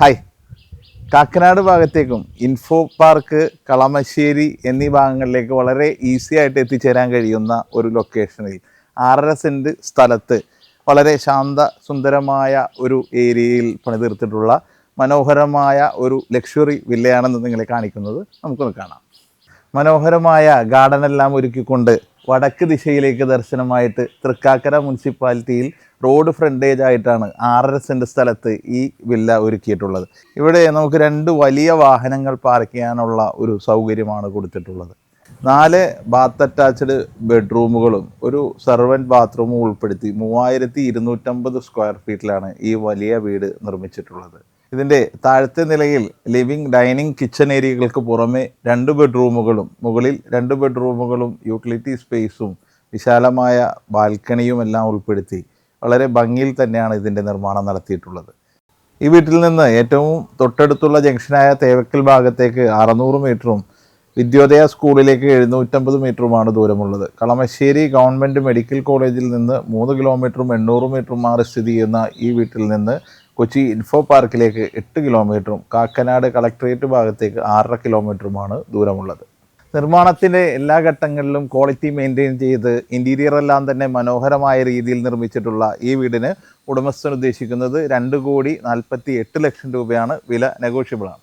Hi, Kakkanad ഭാഗത്തേക്കും info park, Kalamassery എന്നീ ഭാഗങ്ങളിലേക്ക് വളരെ ഈസി ആയിട്ട് എത്തിച്ചേരാൻ കഴിയുന്ന ഒരു ലൊക്കേഷനിൽ 6.5 സെൻറ്റ് സ്ഥലത്ത് വളരെ ശാന്ത സുന്ദരമായ ഒരു ഏരിയയിൽ പണിതീർത്തിട്ടുള്ള മനോഹരമായ ഒരു ലക്ഷറി വില്ലയാണെന്ന് നിങ്ങളെ കാണിക്കുന്നത് നമുക്കൊന്ന് കാണാം. മനോഹരമായ ഗാർഡനെല്ലാം ഒരുക്കിക്കൊണ്ട് വടക്ക് ദിശയിലേക്ക് ദർശനമായിട്ട് തൃക്കാക്കര മുനിസിപ്പാലിറ്റിയിൽ റോഡ് ഫ്രണ്ടേജ് ആയിട്ടാണ് 6.5 സെൻറ്റ് സ്ഥലത്ത് ഈ വില്ല ഒരുക്കിയിട്ടുള്ളത്. ഇവിടെ നമുക്ക് 2 വലിയ വാഹനങ്ങൾ പാർക്ക് ചെയ്യാനുള്ള ഒരു സൗകര്യമാണ് കൊടുത്തിട്ടുള്ളത്. 4 ബാത്ത് അറ്റാച്ച്ഡ് ബെഡ്റൂമുകളും ഒരു സെർവൻറ്റ് ബാത്റൂമും ഉൾപ്പെടുത്തി 3250 സ്ക്വയർ ഫീറ്റിലാണ് ഈ വലിയ വീട് നിർമ്മിച്ചിട്ടുള്ളത്. ഇതിൻ്റെ താഴത്തെ നിലയിൽ ലിവിംഗ്, ഡൈനിങ്, കിച്ചൺ ഏരിയകൾക്ക് പുറമെ 2 ബെഡ്റൂമുകളും മുകളിൽ 2 ബെഡ്റൂമുകളും യൂട്ടിലിറ്റി സ്പേസും വിശാലമായ ബാൽക്കണിയും എല്ലാം ഉൾപ്പെടുത്തി വളരെ ഭംഗിയിൽ തന്നെയാണ് ഇതിൻ്റെ നിർമ്മാണം നടത്തിയിട്ടുള്ളത്. ഈ വീട്ടിൽ നിന്ന് ഏറ്റവും തൊട്ടടുത്തുള്ള ജംഗ്ഷനായ തേവക്കൽ ഭാഗത്തേക്ക് 600 മീറ്ററും വിദ്യോദയ സ്കൂളിലേക്ക് 750 മീറ്ററുമാണ് ദൂരമുള്ളത്. കളമശ്ശേരി ഗവൺമെൻറ് മെഡിക്കൽ കോളേജിൽ നിന്ന് 3 കിലോമീറ്ററും 800 മീറ്ററും മാറി സ്ഥിതി ചെയ്യുന്ന ഈ വീട്ടിൽ നിന്ന് കൊച്ചി ഇൻഫോ പാർക്കിലേക്ക് 8 കിലോമീറ്ററും കാക്കനാട് കളക്ട്രേറ്റ് ഭാഗത്തേക്ക് 6.5 കിലോമീറ്ററുമാണ് ദൂരമുള്ളത്. നിർമ്മാണത്തിൻ്റെ എല്ലാ ഘട്ടങ്ങളിലും ക്വാളിറ്റി മെയിൻറ്റെയിൻ ചെയ്ത് ഇൻറ്റീരിയർ എല്ലാം തന്നെ മനോഹരമായ രീതിയിൽ നിർമ്മിച്ചിട്ടുള്ള ഈ വീടിന് ഉടമസ്ഥൻ ഉദ്ദേശിക്കുന്നത് 2,48,00,000 രൂപയാണ്. വില നെഗോഷ്യബിളാണ്.